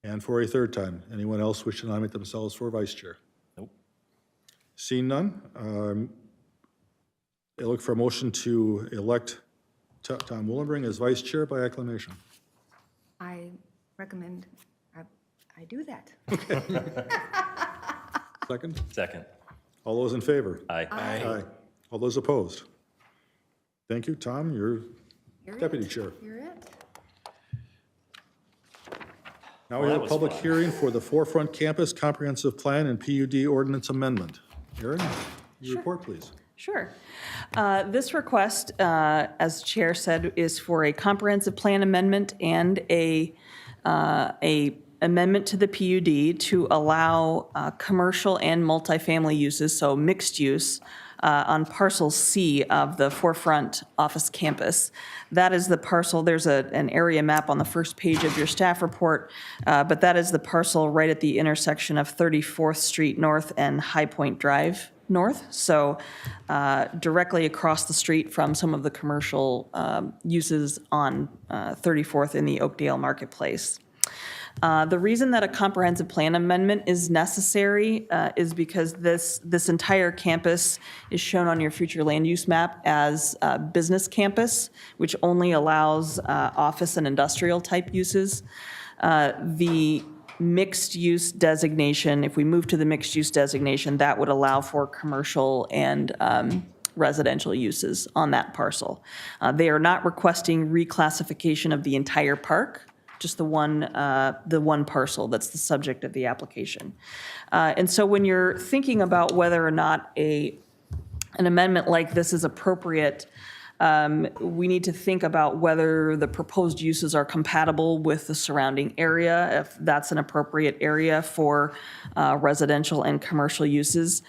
And for a third time, anyone else wish to nominate themselves for Vice Chair? Nope. Seeing none, I look for a motion to elect Tom Willenbring as Vice Chair by acclamation. I recommend I do that. Second? Second. All those in favor? Aye. Aye. All those opposed? Thank you, Tom, you're You're Deputy it. Chair. You're it. Now we Well, have that a was public fun. hearing for the Forefront Campus Comprehensive Plan and PUD Ordinance Amendment. Erin, your report, please. Sure. This request, as Chair said, is for a comprehensive plan amendment and a amendment to the PUD to allow commercial and multifamily uses, so mixed use, on parcel C of the Forefront Office Campus. That is the parcel, there's an area map on the first page of your staff report, but that is the parcel right at the intersection of 34th Street North and High Point Drive north, so directly across the street from some of the commercial uses on 34th in the Oakdale marketplace. The reason that a comprehensive plan amendment is necessary is because this entire campus is shown on your future land use map as a business campus, which only allows office and industrial type uses. The mixed use designation, if we move to the mixed use designation, that would allow for commercial and residential uses on that parcel. They are not requesting reclassification of the entire park, just the one parcel that's the subject of the application. And so when you're thinking about whether or not an amendment like this is appropriate, we need to think about whether the proposed uses are compatible with the surrounding area, if that's an appropriate area for residential and commercial uses.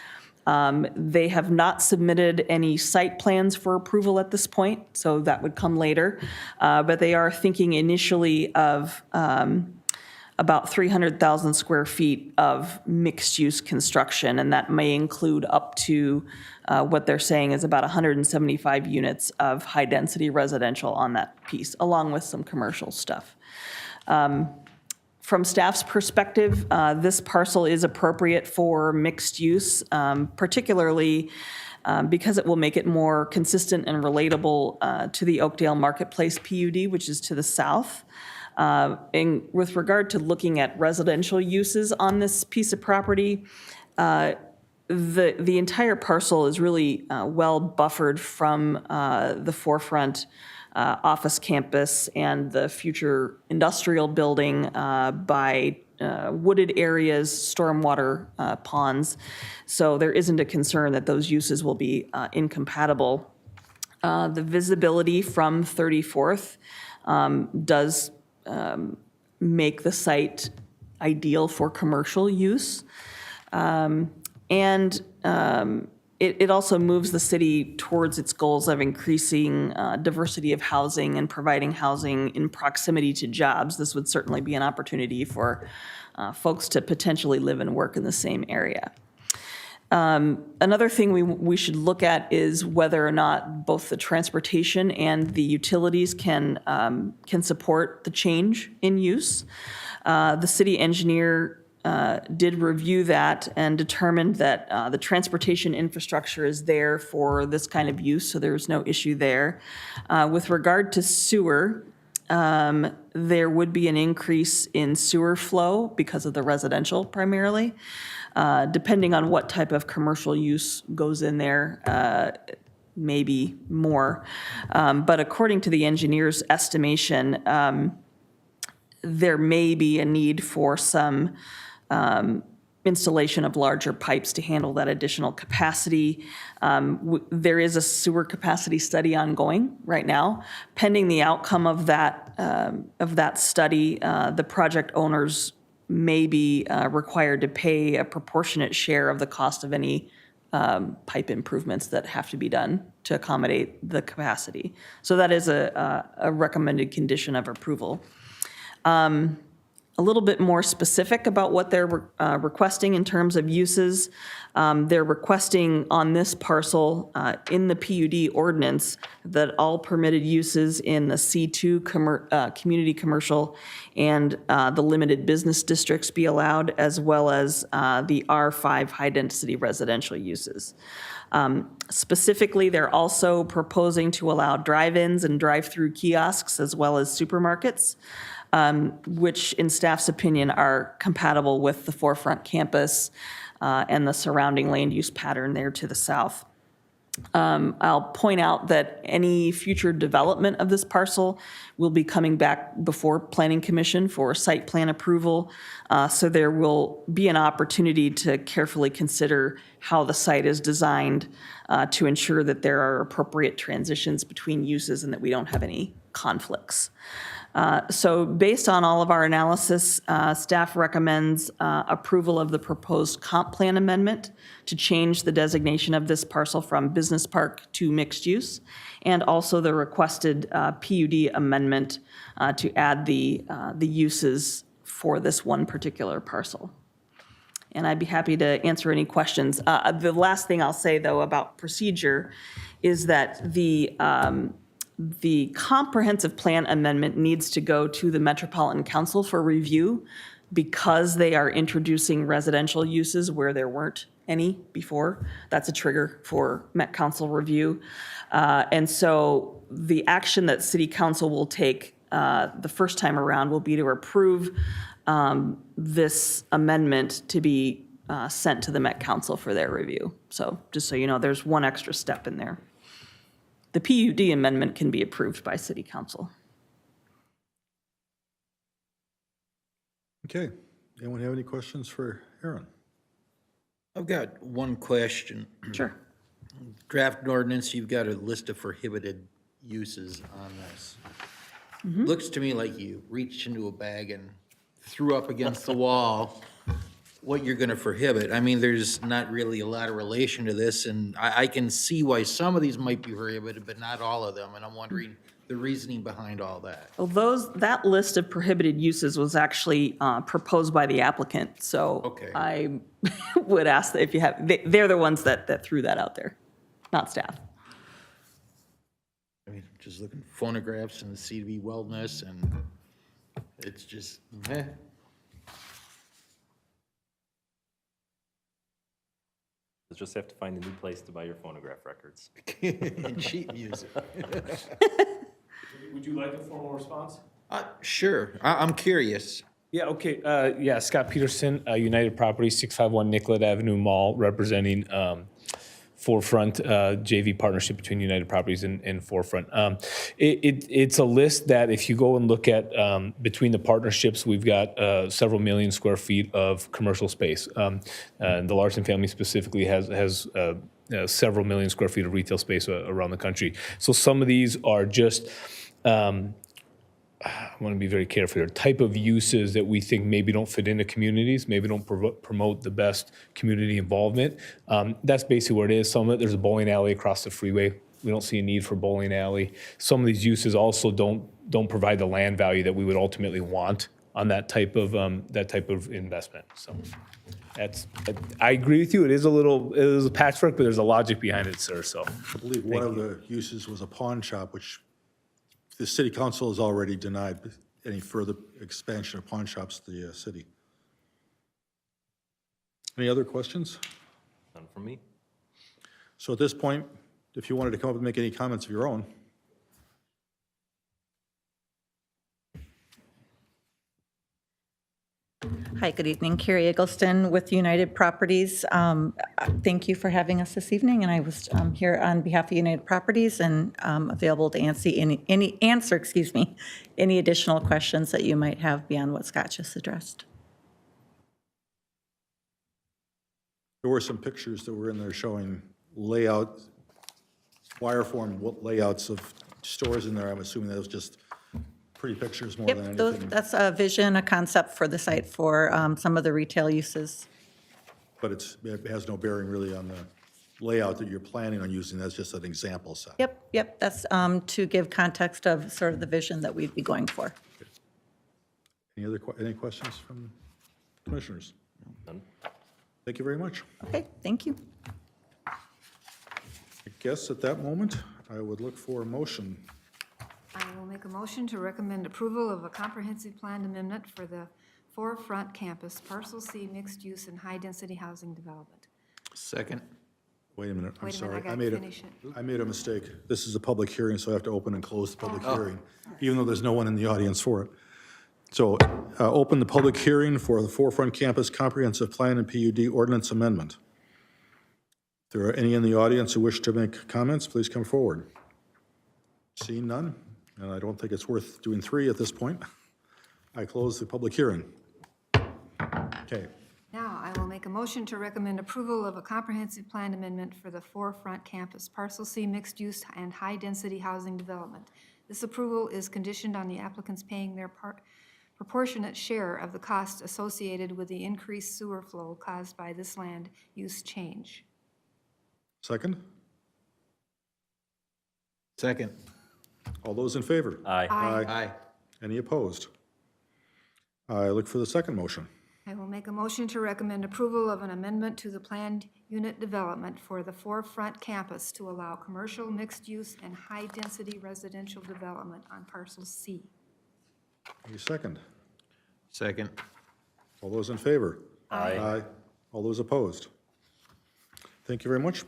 They have not submitted any site plans for approval at this point, so that would come later. But they are thinking initially of about 300,000 square feet of mixed-use construction, and that may include up to what they're saying is about 175 units of high-density residential on that piece, along with some commercial stuff. From staff's perspective, this parcel is appropriate for mixed use, particularly because it will make it more consistent and relatable to the Oakdale Marketplace PUD, which is to the south. And with regard to looking at residential uses on this piece of property, the entire parcel is really well buffered from the forefront office campus and the future industrial building by wooded areas, stormwater ponds. So there isn't a concern that those uses will be incompatible. The visibility from 34th does make the site ideal for commercial use. It also moves the city towards its goals of increasing diversity of housing and providing housing in proximity to jobs. This would certainly be an opportunity for folks to potentially live and work in the same area. Another thing we should look at is whether or not both the transportation and the utilities can support the change in use. The city engineer did review that and determined that the transportation infrastructure is there for this kind of use, so there's no issue there. With regard to sewer, there would be an increase in sewer flow because of the residential primarily. Depending on what type of commercial use goes in there, maybe more. But according to the engineer's estimation, there may be a need for some installation of larger pipes to handle that additional capacity. There is a sewer capacity study ongoing right now. Pending the outcome of that study, the project owners may be required to pay a proportionate share of the cost of any pipe improvements that have to be done to accommodate the capacity. So that is a recommended condition of approval. A little bit more specific about what they're requesting in terms of uses. They're requesting on this parcel in the PUD ordinance that all permitted uses in the C2 community commercial and the limited business districts be allowed, as well as the R5 high-density residential uses. Specifically, they're also proposing to allow drive-ins and drive-through kiosks as well as supermarkets, which in staff's opinion are compatible with the forefront campus and the surrounding land use pattern there to the south. I'll point out that any future development of this parcel will be coming back before Planning Commission for site plan approval. So there will be an opportunity to carefully consider how the site is designed to ensure that there are appropriate transitions between uses and that we don't have any conflicts. So based on all of our analysis, staff recommends approval of the proposed comp plan amendment to change the designation of this parcel from business park to mixed use, and also the requested PUD amendment to add the uses for this one particular parcel. and I'd be happy to answer any questions. The last thing I'll say, though, about procedure is that the comprehensive plan amendment needs to go to the Metropolitan Council for review because they are introducing residential uses where there weren't any before. That's a trigger for Met Council review. And so the action that City Council will take the first time around will be to approve this amendment to be sent to the Met Council for their review. So just so you know, there's one extra step in there. The PUD amendment can be approved by City Council. Okay. Anyone have any questions for Aaron? I've got one question. Sure. Draft ordinance, you've got a list of prohibited uses on this. Looks to me like you reached into a bag and threw up against the wall what you're gonna prohibit. I mean, there's not really a lot of relation to this, and I can see why some of these might be prohibited, but not all of them, and I'm wondering the reasoning behind all that. Well, that list of prohibited uses was actually proposed by the applicant, so Okay. I would ask that if you have, they're the ones that threw that out there, not staff. I mean, just looking at phonographs and the CDB wellness, and it's just, eh. You'll just have to find a new place to buy your phonograph records. And sheet music. Would you like a formal response? Sure, I'm curious. Yeah, okay, yeah, Scott Peterson, United Properties, 651 Nicollet Avenue Mall, representing Forefront, JV partnership between United Properties and Forefront. It's a list that if you go and look at, between the partnerships, we've got several million square feet of commercial space. The Larson family specifically has several million square feet of retail space around the country. So some of these are just, I want to be very careful here, type of uses that we think maybe don't fit into communities, maybe don't promote the best community involvement. That's basically what it is. Some of it, there's a bowling alley across the freeway. We don't see a need for bowling alley. Some of these uses also don't provide the land value that we would ultimately want on that type of investment. So I agree with you. It is a patchwork, but there's a logic behind it, sir. So I believe one of the uses was a pawn shop, which the city council has already denied any further expansion of pawn shops to the city. Any other questions? None from me. So at this point, if you wanted to come up and make any comments of your own. Hi, good evening. Carrie Eggleston with United Properties. Thank you for having us this evening, and I was here on behalf of United Properties and available to answer any additional questions that you might have beyond what Scott just addressed. There were some pictures that were in there showing layout, wireform layouts of stores in there. I'm assuming that was just pretty pictures more than Yep, anything. that's a vision, a concept for the site for some of the retail uses. But it has no bearing really on the layout that you're planning on using. That's just an example set. Yep, that's to give context of sort of the vision that we'd be going for. Any questions from commissioners? None. Thank you very much. Okay, thank you. I guess at that moment, I would look for a motion. I will make a motion to recommend approval of a comprehensive plan amendment for the Forefront Campus, Parcel C, mixed-use and high-density housing development. Second. Wait a minute, I'm Wait a minute, sorry. I gotta finish it. I made a mistake. This is a public hearing, so I have to open and close the public hearing, even though there's no one in the audience for it. So open the public hearing for the Forefront Campus Comprehensive Plan and PUD Ordinance Amendment. If there are any in the audience who wish to make comments, please come forward. Seeing none, and I don't think it's worth doing three at this point, I close the public hearing. Okay. Now, I will make a motion to recommend approval of a comprehensive plan amendment for the Forefront Campus, Parcel C, mixed-use and high-density housing development. This approval is conditioned on the applicants paying their proportionate share of the cost associated with the increased sewer flow caused by this land use change. Second? Second. All those in favor? Aye. Aye. Any opposed? I look for the second motion. I will make make a motion to recommend approval of an amendment to the planned unit development for the Forefront campus to allow commercial, mixed-use, and high-density residential development on parcel C. Any second? Second. All those in favor? Aye. Aye. All those opposed? Thank you very much.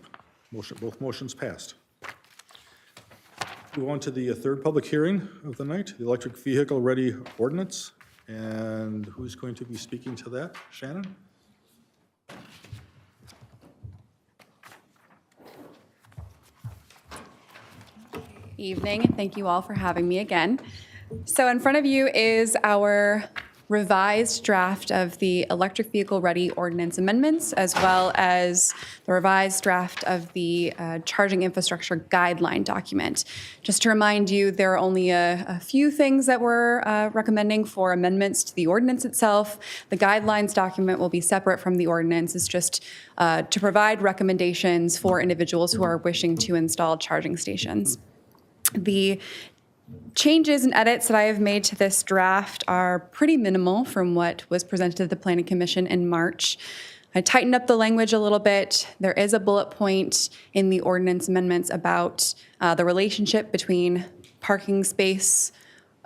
Both motions passed. Move on to the third public hearing of the night, the electric vehicle ready ordinance. And who's going to be speaking to that? Shannon? Evening, and thank you all for having me again. So in front of you is our revised draft of the electric vehicle ready ordinance amendments, as well as the revised draft of the charging infrastructure guideline document. Just to remind you, there are only a few things that we're recommending for amendments to the ordinance itself. The guidelines document will be separate from the ordinance. It's just to provide recommendations for individuals who are wishing to install charging stations. The changes and edits that I have made to this draft are pretty minimal from what was presented to the Planning Commission in March. I tightened up the language a little bit. There is a bullet point in the ordinance amendments about the relationship between parking space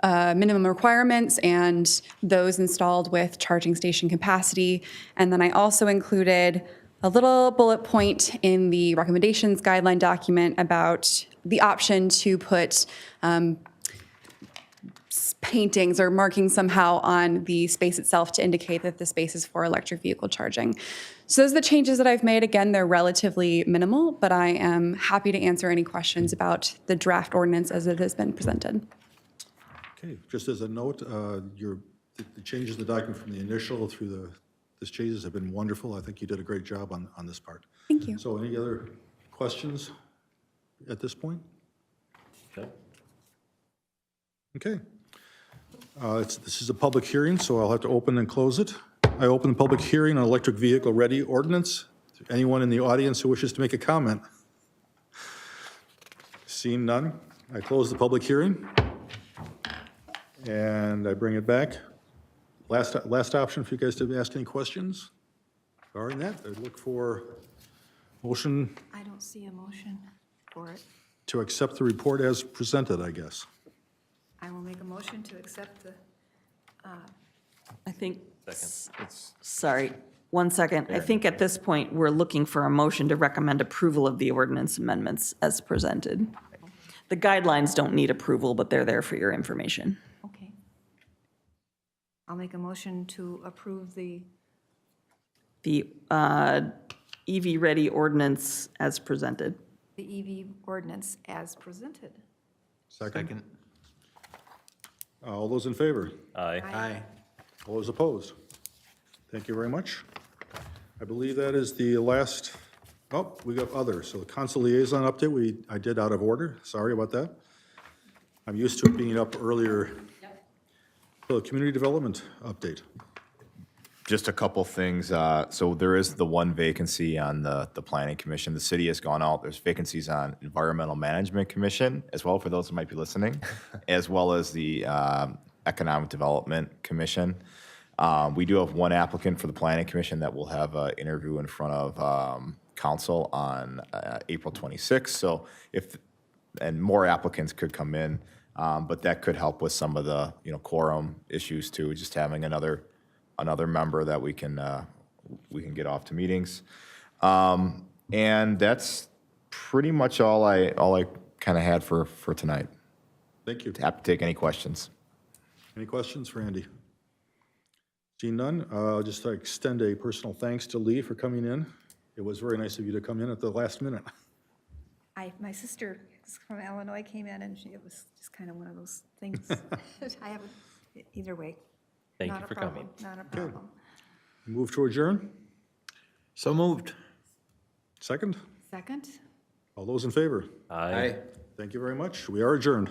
minimum requirements and those installed with charging station capacity. And then I also included a little bullet point in the recommendations guideline document about the option to put paintings or markings somehow on the space itself to indicate that the space is for electric vehicle charging. So those are the changes that I've made. Again, they're relatively minimal, but I am happy to answer any questions about the draft ordinance as it has been presented. Okay, just as a note, the changes in the document from the initial through this changes have been wonderful. I think you did a great job on this part. Thank you. So any other questions at this point? Okay. Okay. This is a public hearing, so I'll have to open and close it. I open the public hearing on electric vehicle ready ordinance. Is there anyone in the audience who wishes to make a comment? Seeing none, I close the public hearing. And I bring it back. Last option for you guys to ask any questions. Barring that, I look for motion I don't see a motion for it. to accept the report as presented, I guess. I will make a motion to accept the, I think, Second. sorry, 1 second. I think at this point, we're looking for a motion to recommend approval of the ordinance amendments as presented. The guidelines don't need approval, but they're there for your information. okay. I'll make a motion to approve the EV-ready ordinance as presented. EV ordinance as presented. Second. All those in favor? Aye. Aye. All those opposed? Thank you very much. I believe that is the last, oh, we got others. So the council liaison update, I did out of order. Sorry about that. I'm used to it being up earlier. So the community development update. Just a couple things. So there is the one vacancy on the Planning Commission. The city has gone out. There's vacancies on Environmental Management Commission as well, for those who might be listening, as well as the Economic Development Commission. We do have one applicant for the Planning Commission that will have an interview in front of council on April 26th. So and more applicants could come in, but that could help with some of the quorum issues too. Just having another member that we can get off to meetings, and that's pretty much all I kind of had for tonight. Thank you. Happy to take any questions. Any questions for Andy? Seeing none, I'll just extend a personal thanks to Lee for coming in. It was very nice of you to come in at the last minute. My sister from Illinois came in, and it was just kind of one of those things. I have, either way. Thank Not you a for problem, coming. Not a problem. Move to adjourn. So moved. Second. Second? All those in favor? Aye. Thank you very much. We are adjourned.